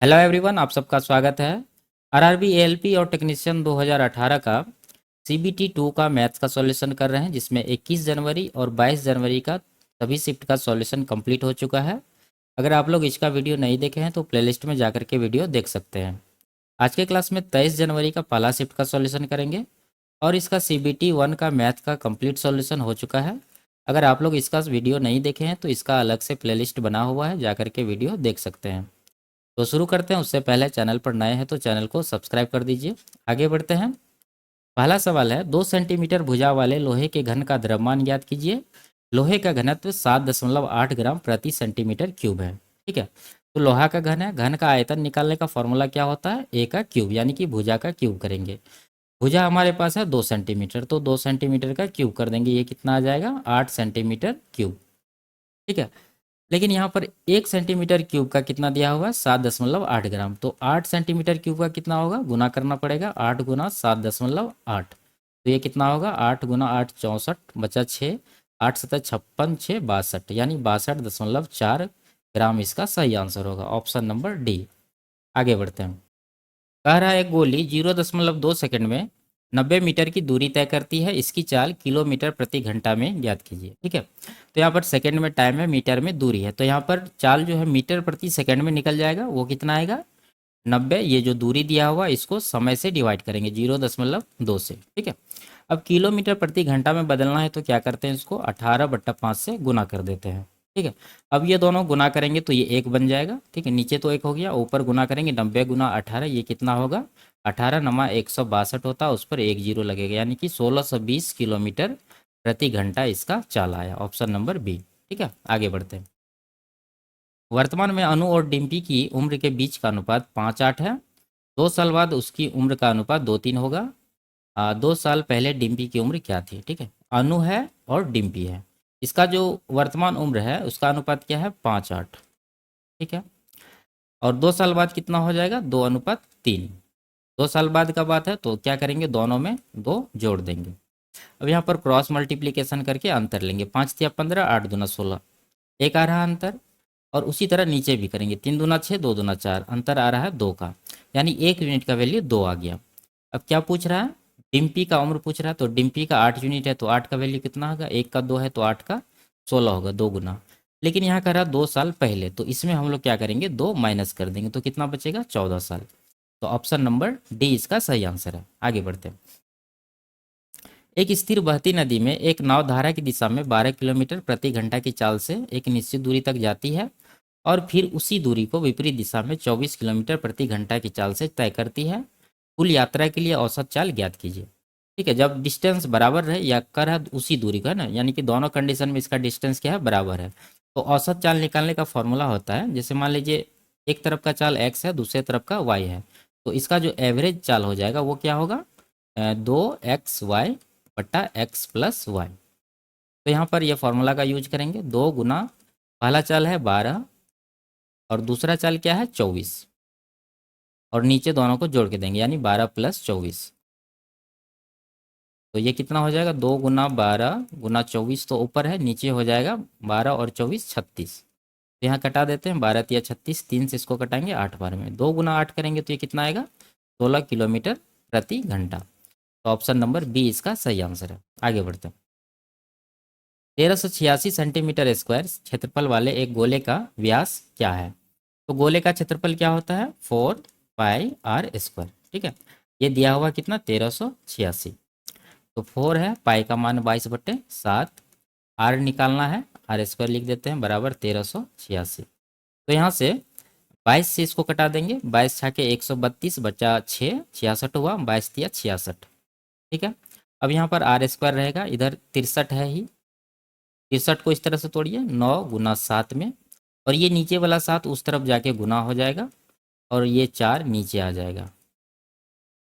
Hello everyone, आप सबका स्वागत है। आरआरबी एएलपी और टेक्नीशियन 2018 का सीबीटी 2 का मैथ्स का सॉल्यूशन कर रहे हैं, जिसमें 21 जनवरी और 22 जनवरी का सभी शिफ्ट का सॉल्यूशन कंप्लीट हो चुका है। अगर आप लोग इसका वीडियो नहीं देखे हैं तो प्लेलिस्ट में जाकर के वीडियो देख सकते हैं। आज के क्लास में 23 जनवरी का पहला शिफ्ट का सॉल्यूशन करेंगे और इसका सीबीटी 1 का मैथ का कंप्लीट सॉल्यूशन हो चुका है। अगर आप लोग इसका वीडियो नहीं देखे हैं तो इसका अलग से प्लेलिस्ट बना हुआ है, जाकर के वीडियो देख सकते हैं। तो शुरू करते हैं। उससे पहले चैनल पर नए हैं तो चैनल को सब्सक्राइब कर दीजिए। आगे बढ़ते हैं। पहला सवाल है, 2 सेंटीमीटर भुजा वाले लोहे के घन का द्रव्यमान ज्ञात कीजिए। लोहे का घनत्व 7.8 ग्राम प्रति सेंटीमीटर क्यूब है। ठीक है, तो लोहा का घन है। घन का आयतन निकालने का फॉर्मूला क्या होता है? ए का क्यूब, यानी कि भुजा का क्यूब करेंगे। भुजा हमारे पास है 2 सेंटीमीटर, तो 2 सेंटीमीटर का क्यूब कर देंगे। ये कितना आ जाएगा? 8 सेंटीमीटर क्यूब। ठीक है, लेकिन यहाँ पर 1 सेंटीमीटर क्यूब का कितना दिया हुआ है? 7.8 ग्राम। तो 8 सेंटीमीटर क्यूब का कितना होगा? गुना करना पड़ेगा। 8 गुना 7.8, तो ये कितना होगा? 8 गुना 8 64, बचा 6, 8 सतह 56, 6 62, यानी 62.4 ग्राम इसका सही आंसर होगा। Option number D. आगे बढ़ते हैं। कह रहा है, एक गोली 0.2 सेकंड में 90 मीटर की दूरी तय करती है। इसकी चाल किलोमीटर प्रति घंटा में ज्ञात कीजिए। ठीक है, तो यहाँ पर सेकंड में टाइम है, मीटर में दूरी है, तो यहाँ पर चाल जो है मीटर प्रति सेकंड में निकल जाएगा। वो कितना आएगा? 90। ये जो दूरी दिया हुआ इसको समय से डिवाइड करेंगे 0.2 से। ठीक है, अब किलोमीटर प्रति घंटा में बदलना है तो क्या करते हैं? इसको 18/5 से गुना कर देते हैं। ठीक है, अब ये दोनों गुना करेंगे तो ये 1 बन जाएगा। ठीक है, नीचे तो 1 हो गया, ऊपर गुना करेंगे 90 गुना 18, ये कितना होगा? 18 नमा 162 होता है, उस पर 1 जीरो लगेगा, यानी कि 1620 किलोमीटर प्रति घंटा इसका चाल आया। Option number B. ठीक है, आगे बढ़ते हैं। वर्तमान में अनु और डिम्पी की उम्र के बीच का अनुपात 5:8 है। 2 साल बाद उसकी उम्र का अनुपात 2:3 होगा। 2 साल पहले डिम्पी की उम्र क्या थी? ठीक है, अनु है और डिम्पी है। इसका जो वर्तमान उम्र है उसका अनुपात क्या है? 5:8। ठीक है, और 2 साल बाद कितना हो जाएगा? 2:3। 2 साल बाद का बात है तो क्या करेंगे? दोनों में 2 जोड़ देंगे। अब यहाँ पर क्रॉस मल्टीप्लीकेशन करके अंतर लेंगे। 5 तिया 15, 8 दूना 16, एक आ रहा अंतर। और उसी तरह नीचे भी करेंगे। 3 दूना 6, 2 दूना 4, अंतर आ रहा है 2 का, यानी 1 यूनिट का वैल्यू 2 आ गया। अब क्या पूछ रहा है? डिम्पी का उम्र पूछ रहा है, तो डिम्पी का 8 यूनिट है तो 8 का वैल्यू कितना होगा? 1 का 2 है तो 8 का 16 होगा, 2 गुना। लेकिन यहाँ कह रहा है 2 साल पहले, तो इसमें हम लोग क्या करेंगे? 2 माइनस कर देंगे, तो कितना बचेगा? 14 साल। तो ऑप्शन नंबर डी इसका सही आंसर है। आगे बढ़ते हैं। एक स्थिर बहती नदी में एक नाव धारा की दिशा में 12 किलोमीटर प्रति घंटा की चाल से एक निश्चित दूरी तक जाती है और फिर उसी दूरी को विपरीत दिशा में 24 किलोमीटर प्रति घंटा की चाल से तय करती है। कुल यात्रा के लिए औसत चाल ज्ञात कीजिए। ठीक है, जब डिस्टेंस बराबर रहे या कर है उसी दूरी का, है ना, यानी कि दोनों कंडीशन में इसका डिस्टेंस क्या है? बराबर है। तो औसत चाल निकालने का फॉर्मूला होता है, जैसे मान लीजिए एक तरफ का चाल x है, दूसरे तरफ का y है, तो इसका जो एवरेज चाल हो जाएगा वो क्या होगा? 2xy बट्टा x प्लस वाई। तो यहाँ पर ये फॉर्मूला का यूज करेंगे। 2 गुना पहला चाल है 12 और दूसरा चाल क्या है? 24, और नीचे दोनों को जोड़ के देंगे, यानी 12 प्लस 24। तो ये कितना हो जाएगा? 2 गुना 12 गुना 24, तो ऊपर है, नीचे हो जाएगा 12 और 24 36। तो यहाँ कटा देते हैं, 12 तिया 36, 3 से इसको कटाएंगे 8 बार में, 2 गुना 8 करेंगे तो ये कितना आएगा? 16 किलोमीटर प्रति घंटा। तो ऑप्शन नंबर बी इसका सही आंसर है। आगे बढ़ते हैं। 1386 सेंटीमीटर स्क्वायर क्षेत्रफल वाले एक गोले का व्यास क्या है? तो गोले का क्षेत्रफल क्या होता है? 4 पाई r स्क्वायर। ठीक है, ये दिया हुआ कितना? 1386। तो 4 है, पाई का मान 22/7, आर निकालना है, r² लिख देते हैं बराबर 1386। तो यहाँ से 22 से इसको कटा देंगे, 22 छाके 132, बचा 6, 66 हुआ, 22 तिया 66। ठीक है, अब यहाँ पर r² रहेगा, इधर 63 है ही, 63 को इस तरह से तोड़िए, 9 गुना 7 में, और ये नीचे वाला 7 उस तरफ जाके गुना हो जाएगा और ये 4 नीचे आ जाएगा।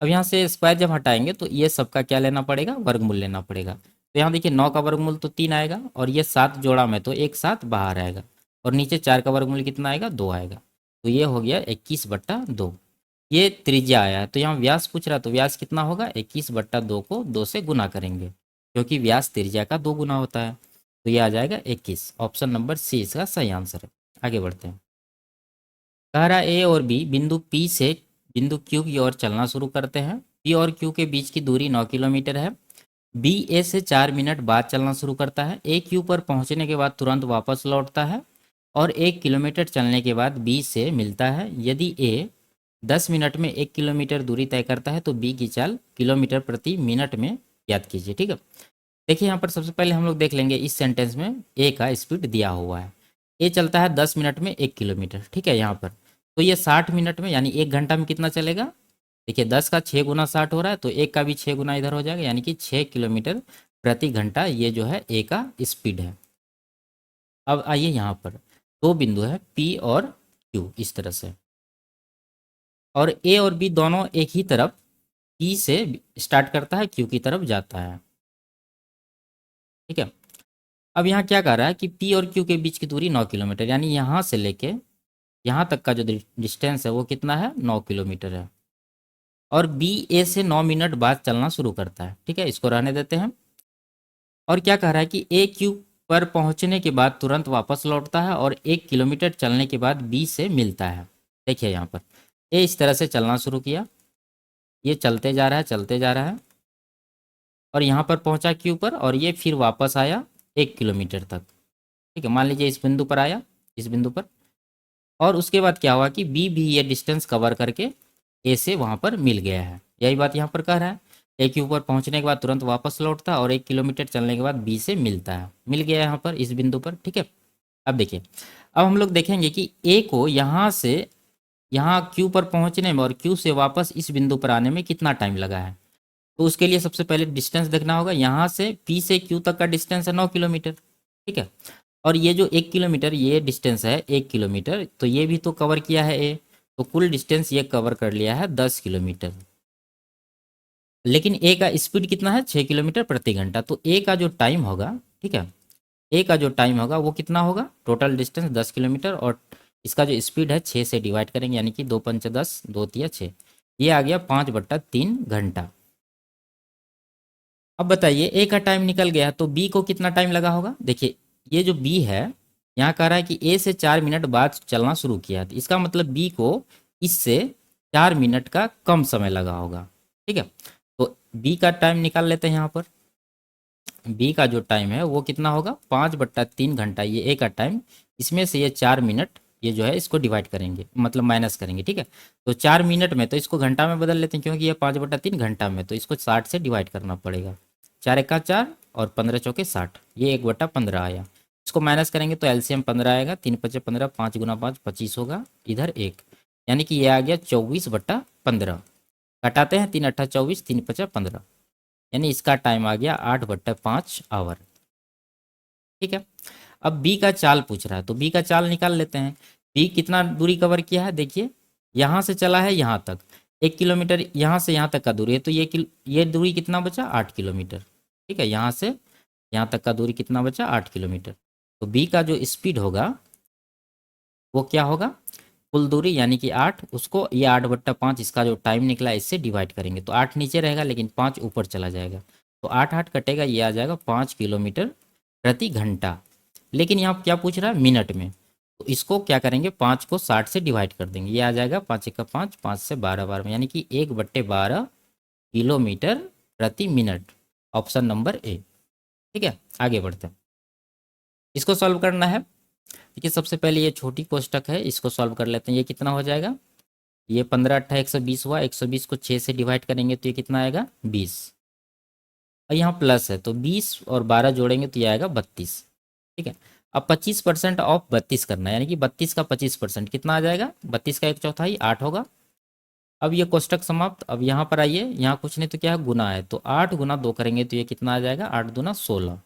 अब यहाँ से स्क्वायर जब हटाएंगे तो ये सबका क्या लेना पड़ेगा? वर्गमूल लेना पड़ेगा। तो यहाँ देखिए 9 का वर्गमूल तो 3 आएगा, और ये 7 जोड़ा में तो एक 7 बाहर आएगा, और नीचे 4 का वर्गमूल कितना आएगा? 2 आएगा। तो ये हो गया 21/2। ये त्रिज्या आया है, तो यहाँ व्यास पूछ रहा, तो व्यास कितना होगा? 21/2 को 2 से गुना करेंगे, क्योंकि व्यास त्रिज्या का 2 गुना होता है। तो ये आ जाएगा 21। ऑप्शन नंबर सी इसका सही आंसर है। आगे बढ़ते हैं। कह रहा ए और बी बिंदु पी से बिंदु क्यू की ओर चलना शुरू करते हैं। पी और क्यू के बीच की दूरी 9 किलोमीटर है। बी ए से 4 मिनट बाद चलना शुरू करता है। ए क्यू पर पहुंचने के बाद तुरंत वापस लौटता है और 1 किलोमीटर चलने के बाद बी से मिलता है। यदि ए 10 मिनट में 1 किलोमीटर दूरी तय करता है तो बी की चाल किलोमीटर प्रति मिनट में याद कीजिए। ठीक है, देखिए यहाँ पर सबसे पहले हम लोग देख लेंगे इस सेंटेंस में ए का स्पीड दिया हुआ है। ए चलता है 10 मिनट में 1 किलोमीटर। ठीक है, यहाँ पर तो ये 60 मिनट में यानी 1 घंटा में कितना चलेगा। देखिए 10 का 6 गुना 60 हो रहा है तो एक का भी 6 गुना इधर हो जाएगा, यानी कि 6 किलोमीटर प्रति घंटा ये जो है ए का स्पीड है। अब आइए यहाँ पर दो बिंदु है पी और क्यू इस तरह से, और ए और बी दोनों एक ही तरफ पी से स्टार्ट करता है, क्यू की तरफ जाता है। ठीक है, अब यहाँ क्या कह रहा है कि पी और क्यू के बीच की दूरी 9 किलोमीटर, यानी यहाँ से लेके यहाँ तक का जो डिस्टेंस है वो कितना है, 9 किलोमीटर है। और बी ए से 9 मिनट बाद चलना शुरू करता है। ठीक है, इसको रहने देते हैं। और क्या कह रहा है कि ए क्यू पर पहुंचने के बाद तुरंत वापस लौटता है और 1 किलोमीटर चलने के बाद बी से मिलता है। देखिए यहाँ पर ए इस तरह से चलना शुरू किया, ये चलते जा रहा है चलते जा रहा है और यहाँ पर पहुंचा क्यू पर और ये फिर वापस आया 1 किलोमीटर तक। ठीक है, मान लीजिए इस बिंदु पर आया, इस बिंदु पर, और उसके बाद क्या हुआ कि बी भी ये डिस्टेंस कवर करके ए से वहाँ पर मिल गया है। यही बात यहाँ पर कह रहा है, ए क्यू पर पहुँचने के बाद तुरंत वापस लौटता है और 1 किलोमीटर चलने के बाद बी से मिलता है, मिल गया यहाँ पर इस बिंदु पर। ठीक है, अब देखिए, अब हम लोग देखेंगे कि ए को यहाँ से यहाँ क्यू पर पहुँचने में और क्यू से वापस इस बिंदु पर आने में कितना टाइम लगा है। तो उसके लिए सबसे पहले डिस्टेंस देखना होगा। यहाँ से पी से क्यू तक का डिस्टेंस है 9 किलोमीटर। ठीक है, और ये जो 1 किलोमीटर ये डिस्टेंस है 1 किलोमीटर, तो ये भी तो कवर किया है ए, तो कुल डिस्टेंस ये कवर कर लिया है 10 किलोमीटर। लेकिन ए का स्पीड कितना है, 6 किलोमीटर प्रति घंटा। तो ए का जो टाइम होगा, ठीक है, ए का जो टाइम होगा वो कितना होगा, टोटल डिस्टेंस 10 किलोमीटर और इसका जो स्पीड है 6 से डिवाइड करेंगे, यानी कि 2 पंचे 10, 2 तिया 6, ये आ गया 5/3 घंटा। अब बताइए ए का टाइम निकल गया तो बी को कितना टाइम लगा होगा। देखिए ये जो बी है यहाँ कह रहा है कि ए से 4 मिनट बाद चलना शुरू किया है, तो इसका मतलब बी को इससे 4 मिनट का कम समय लगा होगा। ठीक है, तो बी का टाइम निकाल लेते हैं। यहाँ पर बी का जो टाइम है वो कितना होगा, 5/3 घंटा ये ए का टाइम, इसमें से ये 4 मिनट ये जो है इसको डिवाइड करेंगे, मतलब माइनस करेंगे। ठीक है, तो 4 मिनट में तो इसको घंटा में बदल लेते हैं क्योंकि ये 5/3 घंटा में, तो इसको 60 से डिवाइड करना पड़ेगा। 4 एका 4 और 15 चौके 60, ये 1/15 आया। इसको माइनस करेंगे तो एलसीएम 15 आएगा, 3 पचे 15, 5 गुना 5 25 होगा, इधर 1, यानी कि ये आ गया 24/15। घटाते हैं 3 अट्ठा 24, 3 पचा 15, यानी इसका टाइम आ गया 8/5 आवर। ठीक है, अब बी का चाल पूछ रहा है तो बी का चाल निकाल लेते हैं। बी कितना दूरी कवर किया है, देखिए यहाँ से चला है यहाँ तक 1 किलोमीटर, यहाँ से यहाँ तक का दूरी है, तो ये दूरी कितना बचा, 8 किलोमीटर। ठीक है, यहाँ से यहाँ तक का दूरी कितना बचा, 8 किलोमीटर। तो बी का जो स्पीड होगा वो क्या होगा, कुल दूरी यानी कि 8, उसको ये 8/5 इसका जो टाइम निकला इससे डिवाइड करेंगे, तो 8 नीचे रहेगा लेकिन 5 ऊपर चला जाएगा, तो 8 कटेगा, ये आ जाएगा 5 किलोमीटर प्रति घंटा। लेकिन यहाँ क्या पूछ रहा है, मिनट में, तो इसको क्या करेंगे, 5 को 60 से डिवाइड कर देंगे, ये आ जाएगा 5 का 5, 5 से 12 बार में, यानी कि 1/12 किलोमीटर प्रति मिनट। Option number A. ठीक है, आगे बढ़ते हैं, इसको सॉल्व करना है। देखिए सबसे पहले ये छोटी कोष्टक है, इसको सॉल्व कर लेते हैं। ये कितना हो जाएगा, ये 15 अट्ठा 120 हुआ, 120 को 6 से डिवाइड करेंगे तो ये कितना आएगा, 20, और यहाँ प्लस है तो 20 और 12 जोड़ेंगे तो ये आएगा 32। ठीक है, अब 25% ऑफ 32 करना है, यानी कि 32 का 25% कितना आ जाएगा, 32 का 1/4 8 होगा। अब ये कोष्टक समाप्त। अब यहाँ पर आइए, यहाँ कुछ नहीं तो क्या है, गुना है, तो 8 गुना 2 करेंगे तो ये कितना आ जाएगा, 8 दूना 16।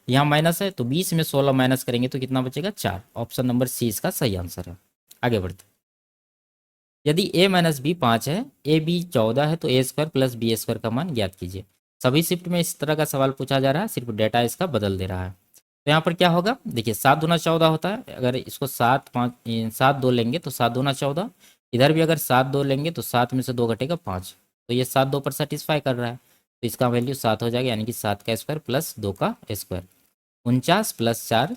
यहाँ माइनस है तो 20 में 16 माइनस करेंगे तो कितना बचेगा, 4। ऑप्शन नंबर सी इसका सही आंसर है। आगे बढ़ते, यदि a माइनस बी 5 है, ए बी 14 है, तो ए स्क्वायर प्लस बी स्क्वायर का मान ज्ञात कीजिए। सभी शिफ्ट में इस तरह का सवाल पूछा जा रहा है, सिर्फ डेटा इसका बदल दे रहा है। तो यहाँ पर क्या होगा, देखिए 7 दूना 14 होता है, अगर इसको 7 2 लेंगे तो 7 दूना 14, इधर भी अगर 7 2 लेंगे तो 7 में से 2 घटेगा 5, तो ये 7 2 पर सेटिस्फाई कर रहा है, तो इसका वैल्यू 7 हो जाएगा, यानी कि 7 का स्क्वायर प्लस 2 का स्क्वायर, 49 + 4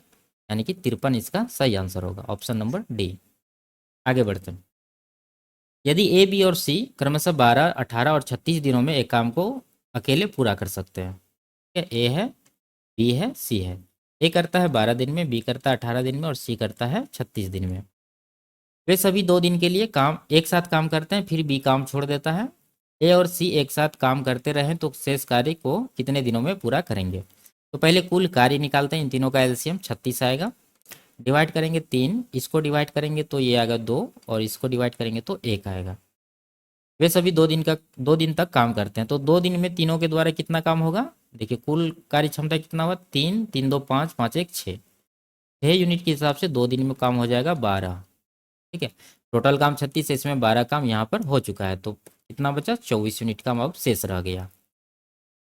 यानी कि 53 इसका सही आंसर होगा, ऑप्शन नंबर डी। आगे बढ़ते हैं। यदि ए, बी और सी क्रमशः 12, 18 और 36 दिनों में एक काम को अकेले पूरा कर सकते हैं। ठीक है, ए है, बी है, सी है। ए करता है 12 दिन में, बी करता है 18 दिन में और सी करता है 36 दिन में। वे सभी 2 दिन के लिए काम एक साथ काम करते हैं, फिर बी काम छोड़ देता है। ए और सी एक साथ काम करते रहें तो शेष कार्य को कितने दिनों में पूरा करेंगे? तो पहले कुल कार्य निकालते हैं। इन तीनों का एलसीएम 36 आएगा। डिवाइड करेंगे 3, इसको डिवाइड करेंगे तो ये आएगा 2 और इसको डिवाइड करेंगे तो 1 आएगा। वे सभी 2 दिन तक काम करते हैं, तो 2 दिन में तीनों के द्वारा कितना काम होगा? देखिए कुल कार्य क्षमता कितना हुआ? 3, 3 2 5, 5 1 6। 6 यूनिट के हिसाब से 2 दिन में काम हो जाएगा 12। ठीक है, टोटल काम 36 है, इसमें 12 काम यहाँ पर हो चुका है, तो कितना बचा? 24 यूनिट काम अब शेष रह गया।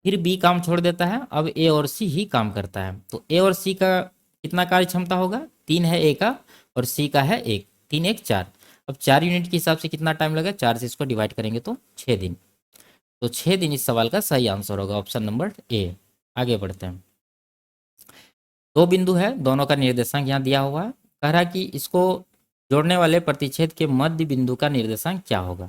फिर बी काम छोड़ देता है, अब ए और सी ही काम करता है। तो ए और सी का कितना कार्य क्षमता होगा? 3 है ए का और सी का है 1, 3 1 4। अब 4 यूनिट के हिसाब से कितना टाइम लगेगा? 4 से इसको डिवाइड करेंगे तो 6 दिन। तो 6 दिन इस सवाल का सही आंसर होगा, ऑप्शन नंबर ए। आगे बढ़ते हैं। 2 बिंदु है, दोनों का निर्देशांक यहाँ दिया हुआ है। कह रहा है कि इसको जोड़ने वाले प्रतिच्छेद के मध्य बिंदु का निर्देशांक क्या होगा?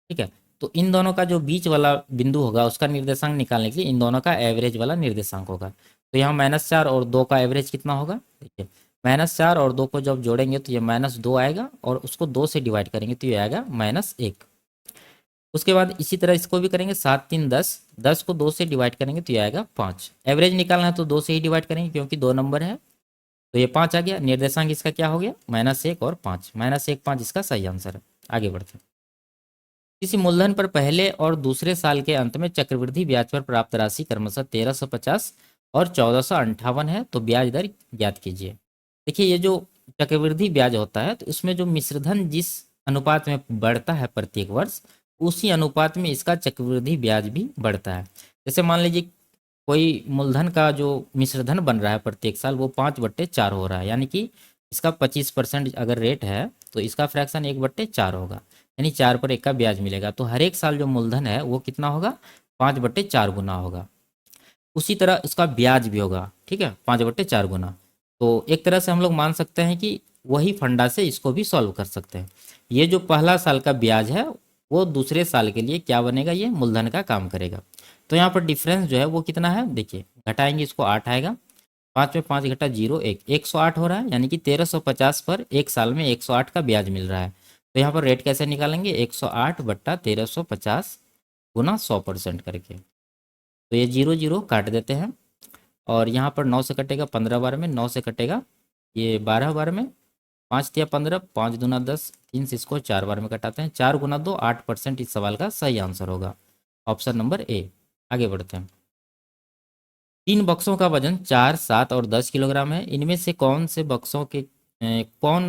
ठीक है, तो इन दोनों का जो बीच वाला बिंदु होगा उसका निर्देशांक निकालने के लिए इन दोनों का एवरेज वाला निर्देशांक होगा। तो यहाँ -4 और 2 का एवरेज कितना होगा? देखिए -4 और 2 को जब जोड़ेंगे तो ये -2 आएगा और उसको 2 से डिवाइड करेंगे तो ये आएगा -1। उसके बाद इसी तरह इसको भी करेंगे, 7 3 10, 10 को 2 से डिवाइड करेंगे तो ये आएगा 5। एवरेज निकालना है तो 2 से ही डिवाइड करेंगे क्योंकि 2 नंबर है, तो ये 5 आ गया। निर्देशांक इसका क्या हो गया? -1 और 5, -1 5 इसका सही आंसर है। आगे बढ़ते हैं। किसी मूलधन पर पहले और दूसरे साल के अंत में चक्रवृद्धि ब्याज पर प्राप्त राशि क्रमशः 1350 और 1458 है, तो ब्याज दर ज्ञात कीजिए। देखिए ये जो चक्रवृद्धि ब्याज होता है तो इसमें जो मिश्रधन जिस अनुपात में बढ़ता है प्रत्येक वर्ष, उसी अनुपात में इसका चक्रवृद्धि ब्याज भी बढ़ता है। जैसे मान लीजिए कोई मूलधन का जो मिश्रधन बन रहा है प्रत्येक साल वो 5/4 हो रहा है, यानी कि इसका 25% अगर रेट है तो इसका फ्रैक्शन 1/4 होगा, यानी 4 पर 1 का ब्याज मिलेगा। तो हर एक साल जो मूलधन है वो कितना होगा? 5/4 गुना होगा। उसी तरह इसका ब्याज भी होगा, ठीक है, 5/4 गुना। तो एक तरह से हम लोग मान सकते हैं कि वही फंडा से इसको भी सॉल्व कर सकते हैं। ये जो पहला साल का ब्याज है वो दूसरे साल के लिए क्या बनेगा? ये मूलधन का काम करेगा। तो यहाँ पर डिफरेंस जो है वो कितना है? देखिए घटाएंगे इसको 8 आएगा, 5 में 5 घटा 0 1, 108 हो रहा है, यानी कि 1350 पर एक साल में 108 का ब्याज मिल रहा है। तो यहाँ पर रेट कैसे निकालेंगे? 108/1350 गुना 100% करके। तो ये 0 0 काट देते हैं और यहाँ पर 9 से कटेगा 15 बार में, 9 से कटेगा ये 12 बार में, 5 तिया 15, 5 दूना 10, 3 से इसको 4 बार में कटाते हैं, 4 गुना 2 8% इस सवाल का सही आंसर होगा, ऑप्शन नंबर ए। आगे बढ़ते हैं। 3 बक्सों का वजन 4, 7 और 10 किलोग्राम है। इनमें से कौन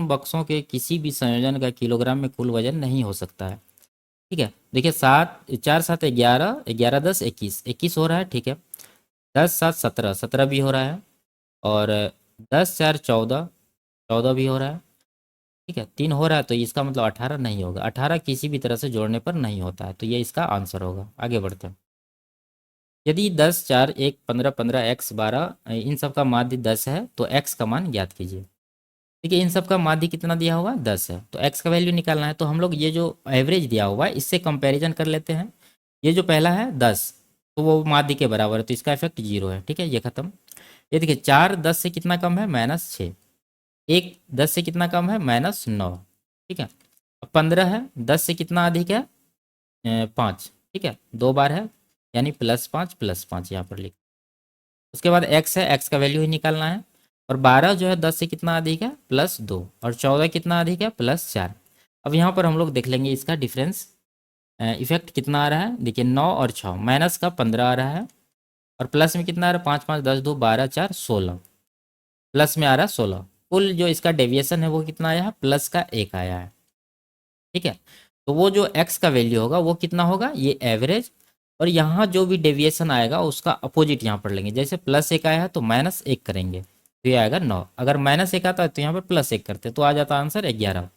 बक्सों के किसी भी संयोजन का किलोग्राम में कुल वजन नहीं हो सकता है? ठीक है, देखिए 4 7 11, 11 10 21, 21 हो रहा है, ठीक है। 10 7 17, 17 भी हो रहा है और 10 4 14, 14 भी हो रहा है, ठीक है। 3 हो रहा है तो इसका मतलब 18 नहीं होगा, 18 किसी भी तरह से जोड़ने पर नहीं होता है, तो ये इसका आंसर होगा। आगे बढ़ते हैं। यदि 10 4 1 15 15 x 12 इन सब का माध्य 10 है तो x का मान ज्ञात कीजिए। देखिए इन सब का माध्य कितना दिया हुआ है? 10 है, तो x का वैल्यू निकालना है। तो हम लोग ये जो एवरेज दिया हुआ है इससे कंपैरिजन कर लेते हैं। ये जो पहला है 10 तो वो माध्य के बराबर है, तो इसका इफेक्ट 0 है, ठीक है, ये खत्म। ये देखिए 4 10 से कितना कम है? -6। 1 10 से कितना कम है? -9, ठीक है। अब 15 है, 10 से कितना अधिक है? 5, ठीक है, 2 बार है, यानी +5 यहाँ पर लिख। उसके बाद x है, x का वैल्यू ही निकालना है। और 12 जो है 10 से कितना अधिक है? +2। और 14 कितना अधिक है? +4। अब यहाँ पर हम लोग देख लेंगे इसका डिफरेंस इफेक्ट कितना आ रहा है। देखिए 9 और 6, माइनस का 15 आ रहा है और प्लस में कितना आ रहा है? 5 5 10 2 12 4 16, प्लस में आ रहा है 16। कुल जो इसका डेविएशन है वो कितना आया है? +1 आया है, ठीक है। तो वो जो x का वैल्यू होगा वो कितना होगा? ये एवरेज। और यहाँ जो भी डेविएशन आएगा उसका अपोजिट यहाँ पर लेंगे। जैसे +1 आया है तो -1 करेंगे तो ये आएगा 9। अगर -1 आता है तो यहाँ पर +1 करते तो आ जाता आंसर 11।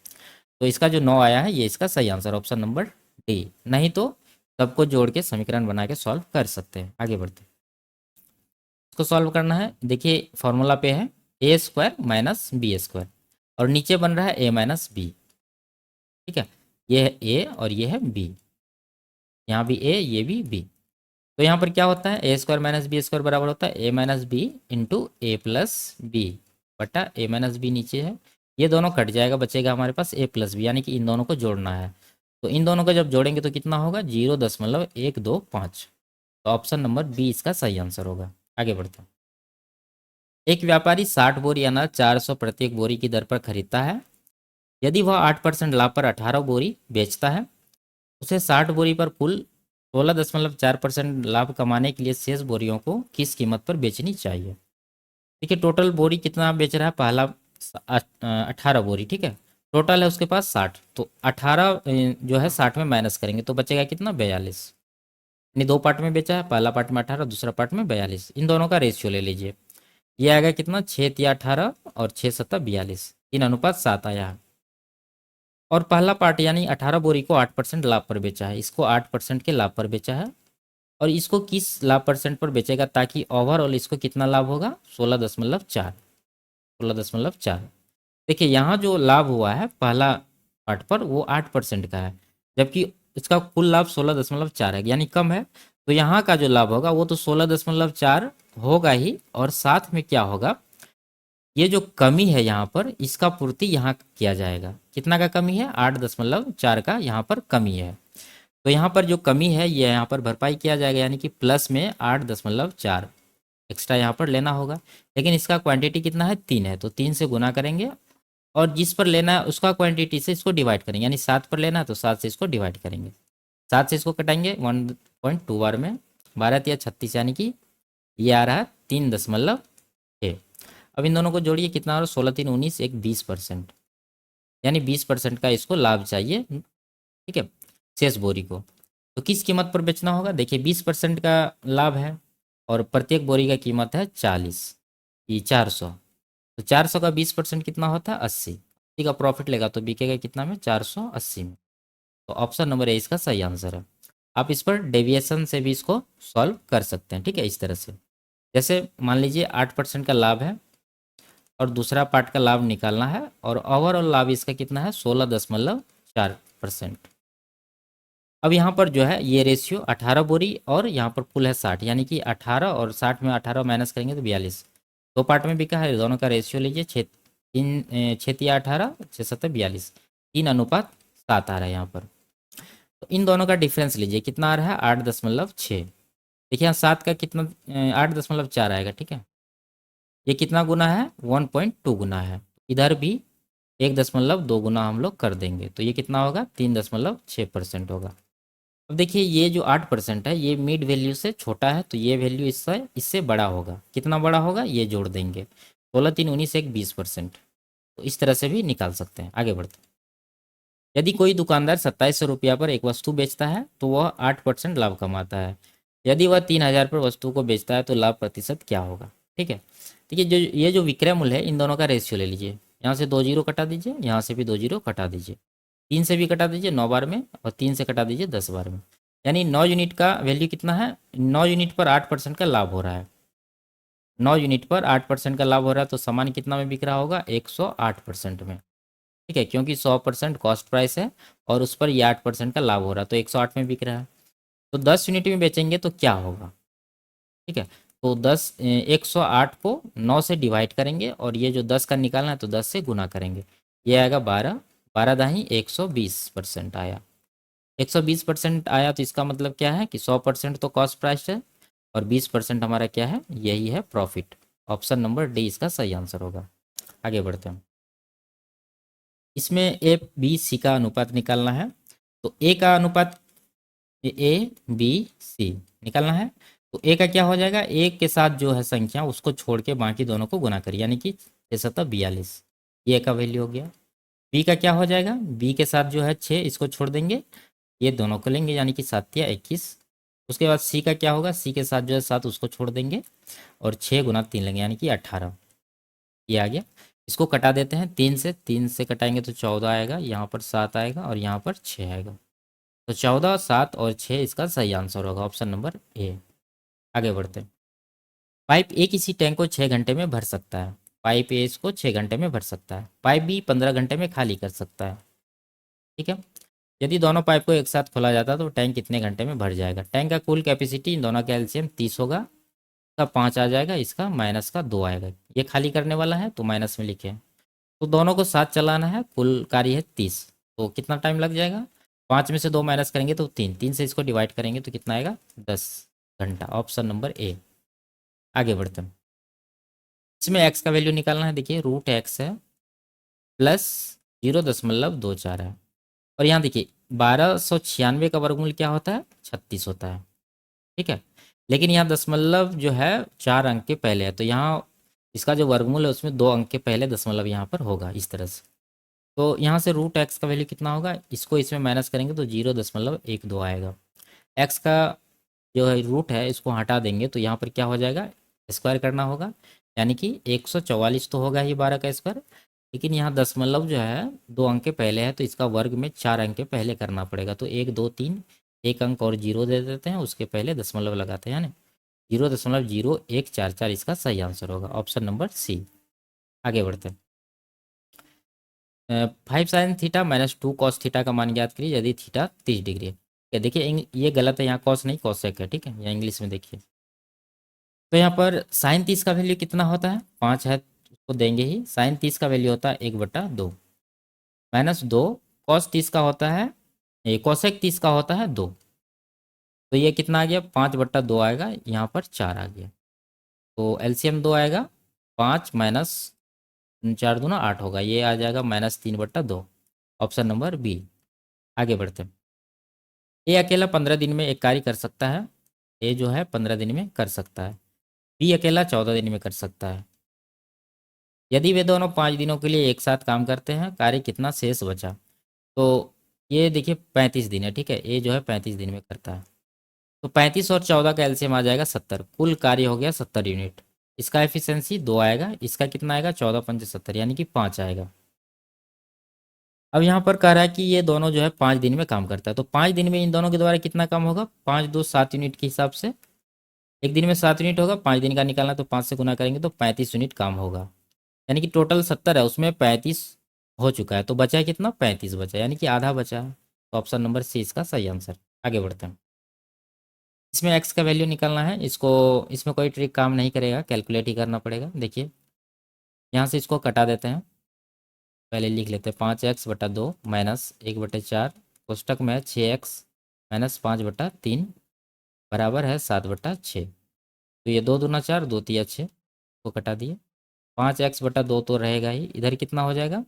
तो इसका जो 9 आया है ये इसका सही आंसर, ऑप्शन नंबर डी। नहीं तो सबको जोड़ के समीकरण बना के सॉल्व कर सकते हैं। आगे बढ़ते हैं। इसको सॉल्व करना है, देखिए फॉर्मूला पे है a² - b² और नीचे बन रहा है a - b। ठीक है, ये है ए और ये है बी, यहाँ भी ए ये भी बी। तो यहाँ पर क्या होता है, ए स्क्वायर माइनस बी स्क्वायर बराबर होता है ए माइनस बी इंटू ए प्लस बी बटा ए माइनस बी नीचे है, ये दोनों कट जाएगा, बचेगा हमारे पास ए प्लस बी, यानी कि इन दोनों को जोड़ना है। तो इन दोनों को जब जोड़ेंगे तो कितना होगा, 0.125। तो ऑप्शन नंबर बी इसका सही आंसर होगा। आगे बढ़ते हैं। एक व्यापारी 60 बोरी अनाज 400 प्रत्येक बोरी की दर पर खरीदता है। यदि वह 8% लाभ पर 18 बोरी बेचता है, उसे 60 बोरी पर कुल 16.4% लाभ कमाने के लिए शेष बोरियों को किस कीमत पर बेचनी चाहिए। ठीक है, टोटल बोरी कितना बेच रहा है, पहला 18 बोरी, ठीक है, टोटल है उसके पास 60, तो 18 जो है 60 में माइनस करेंगे तो बचेगा कितना, 42। यानी दो पार्ट में बेचा है, पहला पार्ट में 18, दूसरा पार्ट में 42, इन दोनों का रेशियो ले लीजिए। ये आएगा कितना, 6 तिया 18 और 6 सत्ता 42, 3:7 आया है। और पहला पार्ट यानी 18 बोरी को 8% लाभ पर बेचा है, इसको 8% के लाभ पर बेचा है, और इसको किस लाभ परसेंट पर बेचेगा ताकि ओवरऑल इसको कितना लाभ होगा, 16.4, 16.4। देखिए यहाँ जो लाभ हुआ है पहला पार्ट पर वो 8% का है, जबकि इसका कुल लाभ 16.4 है, यानी कम है। तो यहाँ का जो लाभ होगा वो तो 16.4 होगा ही, और साथ में क्या होगा, ये जो कमी है यहाँ पर इसका पूर्ति यहाँ किया जाएगा। कितना का कमी है, 8.4 का यहाँ पर कमी है। तो यहाँ पर जो कमी है ये यहाँ पर भरपाई किया जाएगा, यानी कि प्लस में 8.4 एक्स्ट्रा यहाँ पर लेना होगा। लेकिन इसका क्वांटिटी कितना है, 3 है, तो 3 से गुना करेंगे, और जिस पर लेना है उसका क्वांटिटी से इसको डिवाइड करेंगे, यानी 7 पर लेना है तो 7 से इसको डिवाइड करेंगे, 7 से इसको कटाएंगे 1.2 बार में, 12 या 36, यानी कि ये आ रहा है 3.6। अब इन दोनों को जोड़िए, कितना आ रहा है, 16 3 19, एक 20%, यानी 20% का इसको लाभ चाहिए, ठीक है, शेष बोरी को। तो किस कीमत पर बेचना होगा, देखिए 20% का लाभ है, और प्रत्येक बोरी का कीमत है 40, ये 400, तो 400 का 20% कितना होता है, 80, 80 का प्रॉफिट लेगा तो बिकेगा कितना में, 480 में। तो ऑप्शन नंबर ए इसका सही आंसर है। आप इस पर डेविएशन से भी इसको सॉल्व कर सकते हैं, ठीक है, इस तरह से। जैसे मान लीजिए 8% का लाभ है और दूसरा पार्ट का लाभ निकालना है, और ओवरऑल लाभ इसका कितना है, 16.4%। अब यहाँ पर जो है ये रेशियो 18 बोरी और यहाँ पर कुल है 60, यानी कि 18 और 60 में 18 माइनस करेंगे तो 42, दो पार्ट में बिका है, दोनों का रेशियो लीजिए, 6 3 18 6 7 42, 3:7 आ रहा है यहाँ पर। तो इन दोनों का डिफरेंस लीजिए, कितना आ रहा है, 8.6। देखिए यहाँ 7 का कितना, 8.4 आएगा, ठीक है, ये कितना गुना है, 1.2 गुना है, इधर भी 1.2 गुना हम लोग कर देंगे, तो ये कितना होगा, 3.6% होगा। अब देखिए ये जो 8% है ये मिड वैल्यू से छोटा है, तो ये वैल्यू इससे इससे बड़ा होगा, कितना बड़ा होगा, ये जोड़ देंगे, 16 3 19 एक 20%। तो इस तरह से भी निकाल सकते हैं। आगे बढ़ते हैं। यदि कोई दुकानदार 2700 रुपया पर एक वस्तु बेचता है तो वह 8% लाभ कमाता है। यदि वह 3000 पर वस्तु को बेचता है तो लाभ प्रतिशत क्या होगा। ठीक है, देखिए जो ये जो विक्रय मूल्य है इन दोनों का रेशियो ले लीजिए, यहाँ से 2 जीरो कटा दीजिए, यहाँ से भी 2 जीरो कटा दीजिए, 3 से भी कटा दीजिए 9 बार में, और 3 से कटा दीजिए 10 बार में, यानी 9 यूनिट का वैल्यू कितना है, 9 यूनिट पर 8% का लाभ हो रहा है, 9 यूनिट पर 8% का लाभ हो रहा है, तो सामान कितना में बिक रहा होगा, 108% में। ठीक है, क्योंकि 100% कॉस्ट प्राइस है और उस पर ये 8% का लाभ हो रहा है, तो 108 में बिक रहा है। तो 10 यूनिट में बेचेंगे तो क्या होगा। ठीक है, तो 108 को 9 से डिवाइड करेंगे, और ये जो 10 का निकालना है तो 10 से गुना करेंगे, ये आएगा 12, 12 दाही 120% आया। 120% आया तो इसका मतलब क्या है कि 100% तो कॉस्ट प्राइस है और 20% हमारा क्या है, यही है प्रॉफिट। ऑप्शन नंबर डी इसका सही आंसर होगा। आगे बढ़ते हैं। इसमें ए बी सी का अनुपात निकालना है, तो ए का अनुपात ए बी सी निकालना है, तो ए का क्या हो जाएगा, ए के साथ जो है संख्या उसको छोड़ के बाकी दोनों को गुना करिए, यानी कि 6 ये का वैल्यू हो गया। बी का क्या हो जाएगा, बी के साथ जो है 6 इसको छोड़ देंगे, ये दोनों को लेंगे, यानी कि 7 या 21। उसके बाद सी का क्या होगा, सी के साथ जो है 7 उसको छोड़ देंगे, और 6 गुना 3 लेंगे, यानी कि 18, ये आ गया। इसको कटा देते हैं, 3 से कटाएंगे तो 14 आएगा, यहाँ पर 7 आएगा और यहाँ पर 6 आएगा, तो 14 7 और 6 इसका सही आंसर होगा, ऑप्शन नंबर ए। आगे बढ़ते हैं। पाइप ए किसी टैंक को 6 घंटे में भर सकता है, पाइप ए इसको 6 घंटे में भर सकता है, पाइप बी 15 घंटे में खाली कर सकता है। ठीक है। यदि दोनों पाइप को एक साथ खोला जाता तो टैंक कितने घंटे में भर जाएगा? टैंक का कुल कैपेसिटी इन दोनों का एलसीएम 30 होगा, इसका 5 आ जाएगा, इसका माइनस का 2 आएगा। ये खाली करने वाला है तो माइनस में लिखे। तो दोनों को साथ चलाना है, कुल कार्य है 30, तो कितना टाइम लग जाएगा? 5 में से 2 माइनस करेंगे तो 3, 3 से इसको डिवाइड करेंगे तो कितना आएगा? 10 घंटा। Option number A. आगे बढ़ते हैं। इसमें एक्स का वैल्यू निकालना है। देखिए रूट एक्स है प्लस 0.24 है, और यहाँ देखिए 1296 का वर्गमूल क्या होता है? 36 होता है। ठीक है, लेकिन यहाँ दशमलव जो है 4 अंक के पहले है, तो यहाँ इसका जो वर्गमूल है उसमें 2 अंक के पहले दशमलव यहाँ पर होगा इस तरह से। तो यहाँ से रूट एक्स का वैल्यू कितना होगा? इसको इसमें माइनस करेंगे तो 0.12 आएगा। एक्स का जो है रूट है इसको हटा देंगे तो यहाँ पर क्या हो जाएगा? स्क्वायर करना होगा, यानी कि 144 तो होगा ही 12 का स्क्वायर, लेकिन यहाँ दशमलव जो है 2 अंक के पहले है तो इसका वर्ग में 4 अंक के पहले करना पड़ेगा। तो 1 2 3, एक अंक और 0 दे देते हैं, उसके पहले दशमलव लगाते हैं ना। 0.0144 इसका सही आंसर होगा, ऑप्शन नंबर सी। आगे बढ़ते हैं। 5 sin θ - 2 cos θ का मान ज्ञात करिए यदि थीटा 30 डिग्री है। देखिए ये गलत है, यहाँ कॉस नहीं कॉसेक है, ठीक है, यहाँ इंग्लिश में देखिए। तो यहाँ पर साइन 30 का वैल्यू कितना होता है? 5 है, उसको देंगे ही। साइन 30 का वैल्यू होता है 1/2 -2, कॉस 30 का होता है, ये कॉसेक 30 का होता है 2। तो ये कितना आ गया? 5/2 आएगा, यहाँ पर 4 आ गया। तो एलसीएम 2 आएगा, 5 माइनस 4 दूना 8 होगा, ये आ जाएगा -3/2, ऑप्शन नंबर बी। आगे बढ़ते हैं। ए अकेला 15 दिन में एक कार्य कर सकता है। ए जो है 15 दिन में कर सकता है। बी अकेला 14 दिन में कर सकता है। यदि वे दोनों 5 दिनों के लिए एक साथ काम करते हैं, कार्य कितना शेष बचा? तो ये देखिए 35 दिन है, ठीक है, ए जो है 35 दिन में करता है। तो 35 और 14 का एलसीएम आ जाएगा 70, कुल कार्य हो गया 70 यूनिट। इसका एफिशिएंसी 2 आएगा, इसका कितना आएगा? 14 पंच 70, यानी कि 5 आएगा। अब यहाँ पर कह रहा है कि ये दोनों जो है 5 दिन में काम करता है, तो 5 दिन में इन दोनों के द्वारा कितना काम होगा? 5 2 7 यूनिट के हिसाब से एक दिन में 7 यूनिट होगा, 5 दिन का निकालना तो 5 से गुना करेंगे तो 35 यूनिट काम होगा। यानी कि टोटल 70 है, उसमें 35 हो चुका है, तो बचा है कितना? 35 बचा, यानी कि आधा बचा है। तो ऑप्शन नंबर सी इसका सही आंसर। आगे बढ़ते हैं। इसमें एक्स का वैल्यू निकालना है। इसको इसमें कोई ट्रिक काम नहीं करेगा, कैलकुलेट ही करना पड़ेगा। देखिए यहाँ से इसको कटा देते हैं, पहले लिख लेते हैं 5x/2 -1/4 कोष्टक में 6x -5/3 बराबर है 7/6। तो ये 2 दूना 4, 2 तिया 6 को कटा दिए। 5x/2 तो रहेगा ही, इधर कितना हो जाएगा?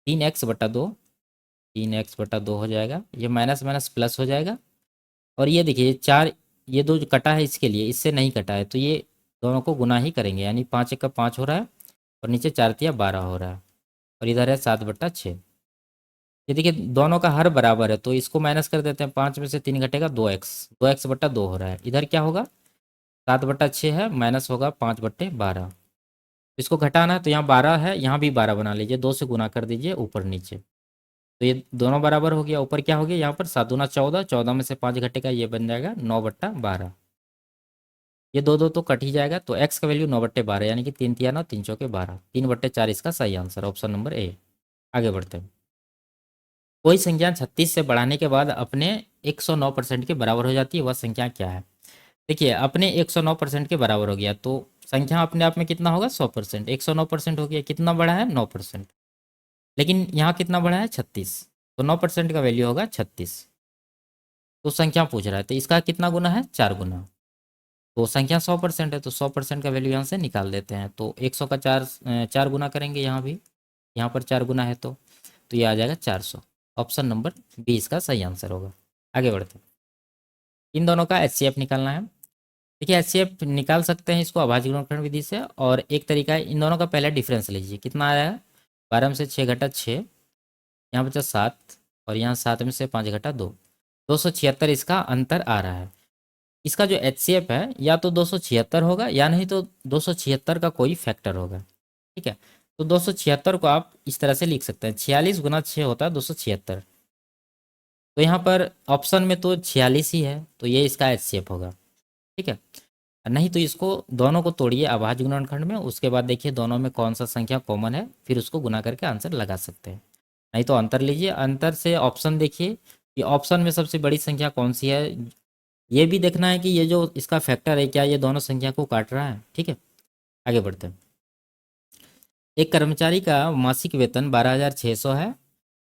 3x/2, 3x/2 हो जाएगा, ये माइनस माइनस प्लस हो जाएगा। और ये देखिए 4, ये 2 जो कटा है इसके लिए, इससे नहीं कटा है, तो ये दोनों को गुना ही करेंगे, यानी 5 1 का 5 हो रहा है और नीचे 4 तिया 12 हो रहा है, और इधर है 7/6। ये देखिए दोनों का हर बराबर है तो इसको माइनस कर देते हैं, 5 में से 3 घटेगा 2x, 2x/2 हो रहा है। इधर क्या होगा? 7/6 है, माइनस होगा 5/12। इसको घटाना है तो यहाँ 12 है, यहाँ भी 12 बना लीजिए, 2 से गुना कर दीजिए ऊपर नीचे, तो ये दोनों बराबर हो गया। ऊपर क्या हो गया? यहाँ पर 7 दूना 14, 14 में से 5 घटेगा, ये बन जाएगा 9/12। ये 2 2 तो कट ही जाएगा, तो x का वैल्यू 9/12, यानी कि 3 तिया 9, 3 चौके 12, 3/4 इसका सही आंसर, ऑप्शन नंबर ए। आगे बढ़ते हैं। कोई संख्या 36 से बढ़ाने के बाद अपने 109% के बराबर हो जाती है, वह संख्या क्या है? देखिए अपने 109% के बराबर हो गया तो संख्या अपने आप में कितना होगा? 100%। 109% हो गया, कितना बढ़ा है? 9%। लेकिन यहाँ कितना बढ़ा है? 36, तो 9% का वैल्यू होगा 36। तो संख्या पूछ रहा है तो इसका कितना गुना है? 4 गुना। तो संख्या 100% है तो 100% का वैल्यू यहाँ से निकाल देते हैं, तो 100 का 4 गुना करेंगे, यहाँ भी, यहाँ पर 4 गुना है तो ये आ जाएगा 400। ऑप्शन नंबर बी इसका सही आंसर होगा। आगे बढ़ते हैं। इन दोनों का एचसीएफ निकालना है। देखिए एचसीएफ निकाल सकते हैं इसको अभाज्य गुणनखंड विधि से, और एक तरीका है, इन दोनों का पहला डिफरेंस लीजिए, कितना आया है? 12 में से 6 घटा 6, यहाँ बचा 7, और यहाँ 7 में से 5 घटा 2, 276 इसका अंतर आ रहा है। इसका जो एचसीएफ है या तो 276 होगा या नहीं तो 276 का कोई फैक्टर होगा, ठीक है। तो 276 को आप इस तरह से लिख सकते हैं, 46 गुना 6 होता है 276। तो यहाँ पर ऑप्शन में तो 46 ही है, तो ये इसका एचसीएफ होगा, ठीक है। नहीं तो इसको दोनों को तोड़िए अभाज्य गुणनखंड में, उसके बाद देखिए दोनों में कौन सा संख्या कॉमन है, फिर उसको गुना करके आंसर लगा सकते हैं। नहीं तो अंतर लीजिए, अंतर से ऑप्शन देखिए कि ऑप्शन में सबसे बड़ी संख्या कौन सी है। ये भी देखना है कि ये जो इसका फैक्टर है क्या ये दोनों संख्या को काट रहा है। ठीक है, आगे बढ़ते हैं। एक कर्मचारी का मासिक वेतन 12,600 है।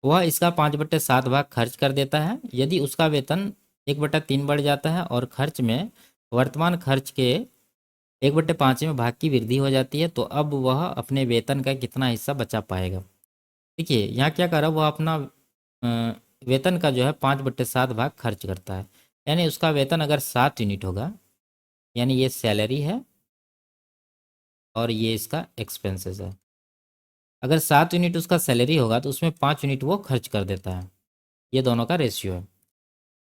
वह इसका 5/7 भाग खर्च कर देता है। यदि उसका वेतन 1/3 बढ़ जाता है और खर्च में वर्तमान खर्च के 1/5वें भाग की वृद्धि हो जाती है, तो अब वह अपने वेतन का कितना हिस्सा बचा पाएगा। देखिए यहाँ क्या कर रहा है, वह अपना वेतन का जो है 5/7 भाग खर्च करता है। यानी उसका वेतन अगर 7 यूनिट होगा, यानी ये सैलरी है और ये इसका एक्सपेंसेस है। अगर 7 यूनिट उसका सैलरी होगा तो उसमें 5 यूनिट वो खर्च कर देता है। ये दोनों का रेशियो है।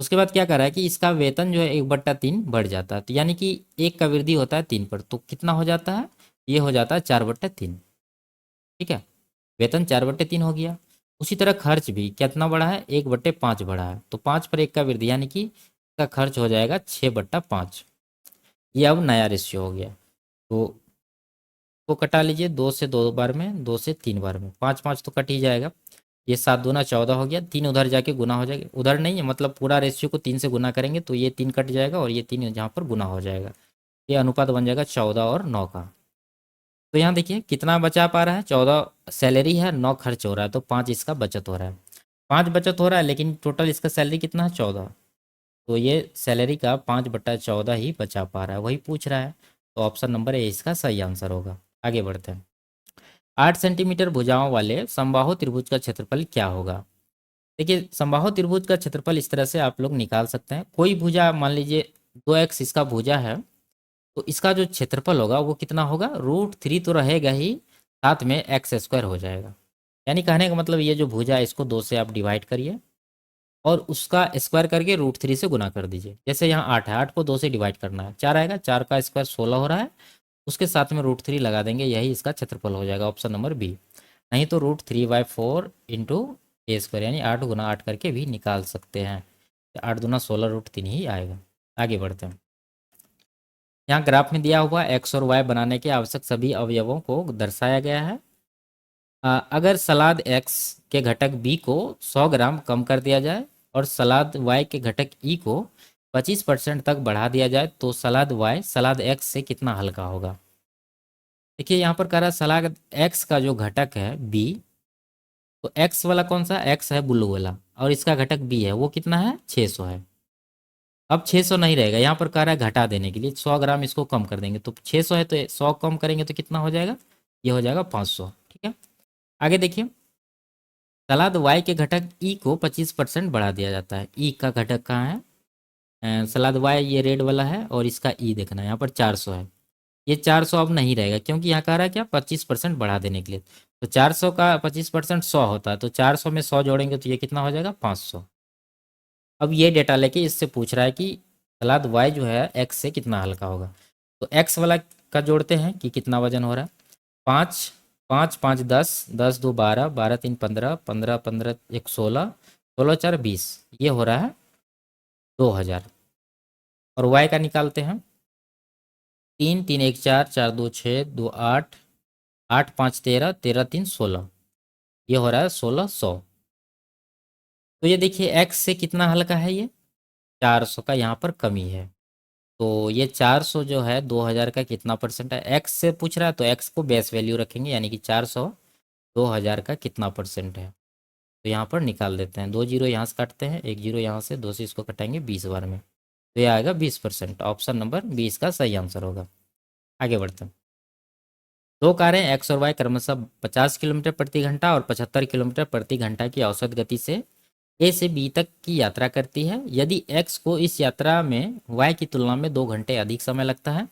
उसके बाद क्या कर रहा है कि इसका वेतन जो है 1/3 बढ़ जाता है, तो यानी कि एक का वृद्धि होता है 3 पर, तो कितना हो जाता है, ये हो जाता है 4/3। ठीक है, वेतन 4/3 हो गया। उसी तरह खर्च भी कितना बढ़ा है, 1/5 बढ़ा है, तो 5 पर 1 का वृद्धि यानी कि इसका खर्च हो जाएगा 6/5। ये अब नया रेशियो हो गया। तो कटा लीजिए, 2 से 2 बार में, 2 से 3 बार में, 5 5 तो कट ही जाएगा। ये 7 दूना 14 हो गया, 3 उधर जाके गुना हो जाएगा, उधर नहीं है मतलब पूरा रेशियो को 3 से गुना करेंगे तो ये 3 कट जाएगा और ये 3 यहाँ पर गुना हो जाएगा। ये अनुपात बन जाएगा 14 और 9 का। तो यहाँ देखिए कितना बचा पा रहा है, 14 सैलरी है, 9 खर्च हो रहा है, तो 5 इसका बचत हो रहा है। 5 बचत हो रहा है लेकिन टोटल इसका सैलरी कितना है, 14। तो ये सैलरी का 5/14 ही बचा पा रहा है, वही पूछ रहा है। तो ऑप्शन नंबर ए इसका सही आंसर होगा। आगे बढ़ते हैं। 8 सेंटीमीटर भुजाओं वाले समबाहु त्रिभुज का क्षेत्रफल क्या होगा। देखिए समबाहु त्रिभुज का क्षेत्रफल इस तरह से आप लोग निकाल सकते हैं। कोई भुजा मान लीजिए 2x इसका भुजा है, तो इसका जो क्षेत्रफल होगा वो कितना होगा, √3 तो रहेगा ही, साथ में x² हो जाएगा। यानी कहने का मतलब ये जो भुजा है इसको 2 से आप डिवाइड करिए और उसका स्क्वायर करके √3 से गुना कर दीजिए। जैसे यहाँ 8 है, 8 को 2 से डिवाइड करना है, 4 आएगा, 4 का स्क्वायर 16 हो रहा है, उसके साथ में √3 लगा देंगे, यही इसका क्षेत्रफल हो जाएगा, ऑप्शन नंबर बी। नहीं तो √3/4 इंटू a² यानी 8 गुना 8 करके भी निकाल सकते हैं। 8 दूना 16 √3 ही आएगा। आगे बढ़ते हैं। यहाँ ग्राफ में दिया हुआ x और y बनाने के आवश्यक सभी अवयवों को दर्शाया गया है। अगर सलाद x के घटक b को 100 ग्राम कम कर दिया जाए और सलाद y के घटक e को 25% तक बढ़ा दिया जाए तो सलाद y सलाद x से कितना हल्का होगा। देखिए यहाँ पर कह रहा है सलाद x का जो घटक है b, तो x वाला कौन सा, x है ब्लू वाला, और इसका घटक b है, वो कितना है, 600 है। अब 600 नहीं रहेगा, यहाँ पर कह रहा है घटा देने के लिए 100 ग्राम इसको कम कर देंगे, तो 600 है तो 100 कम करेंगे तो कितना हो जाएगा, ये हो जाएगा 500। ठीक है, आगे देखिए। सलाद y के घटक e को 25% बढ़ा दिया जाता है। e का घटक कहाँ है, सलाद y ये रेड वाला है और इसका e देखना है, यहाँ पर 400 है। ये 400 अब नहीं रहेगा क्योंकि यहाँ कह रहा है क्या, 25% बढ़ा देने के लिए। तो 400 का 25% 100 होता है, तो 400 में 100 जोड़ेंगे तो ये कितना हो जाएगा, 500। अब ये डेटा लेके इससे पूछ रहा है कि सलाद y जो है x से कितना हल्का होगा। तो x वाला का जोड़ते हैं कि कितना वजन हो रहा है, 5 5 5 10 10 2 12 12 3 15 15 15 1 16 16 4 20, ये हो रहा है 2000। और y का निकालते हैं, 3 3 1 4 4 2 6 2 8 8 5 13 13 3 16, ये हो रहा है 1600। तो ये देखिए x से कितना हल्का है, ये 400 का यहाँ पर कमी है। तो ये 400 जो है 2000 का कितना परसेंट है, x से पूछ रहा है तो x को बेस वैल्यू रखेंगे, यानी कि 400 2000 का कितना परसेंट है। तो यहाँ पर निकाल देते हैं, 2 जीरो यहाँ से काटते हैं, 1 जीरो यहाँ से, 2 से इसको कटाएंगे 20 बार में, तो ये आएगा 20%। ऑप्शन नंबर 20 का सही आंसर होगा। आगे बढ़ते हैं। दो कारें एक्स और वाई क्रमशः 50 किलोमीटर प्रति घंटा और 75 किलोमीटर प्रति घंटा की औसत गति से ए से बी तक की यात्रा करती है। यदि एक्स को इस यात्रा में वाई की तुलना में 2 घंटे अधिक समय लगता है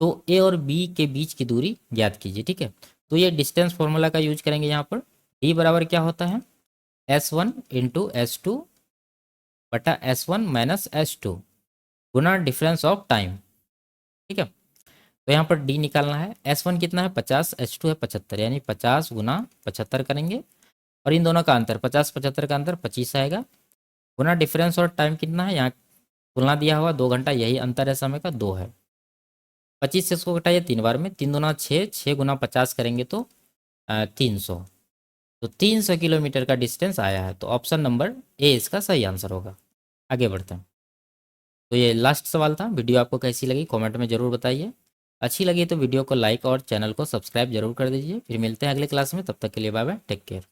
तो ए और बी के बीच की दूरी ज्ञात कीजिए। ठीक है, तो ये डिस्टेंस फॉर्मूला का यूज करेंगे। यहाँ पर डी बराबर क्या होता है, S1 इंटू S2 बटा S1 minus S2 Guna difference of time. ठीक है, तो यहाँ पर डी निकालना है। S1 कितना है 50, S2 है 75, यानी 50 गुना 75 करेंगे और इन दोनों का अंतर 50 75 का अंतर 25 आएगा, गुना डिफरेंस और टाइम कितना है, यहाँ तुलना दिया हुआ 2 घंटा, यही अंतर है समय का 2 है। 25 से इसको घटाइए 3 बार में, 3 दूना 6, 6 गुना 50 करेंगे तो 300। तो 300 किलोमीटर का डिस्टेंस आया है, तो ऑप्शन नंबर ए इसका सही आंसर होगा। आगे बढ़ते हैं। तो ये लास्ट सवाल था। वीडियो आपको कैसी लगी कमेंट में ज़रूर बताइए। अच्छी लगी तो वीडियो को लाइक और चैनल को सब्सक्राइब जरूर कर दीजिए। फिर मिलते हैं अगले क्लास में, तब तक के लिए बाय बाय, टेक केयर।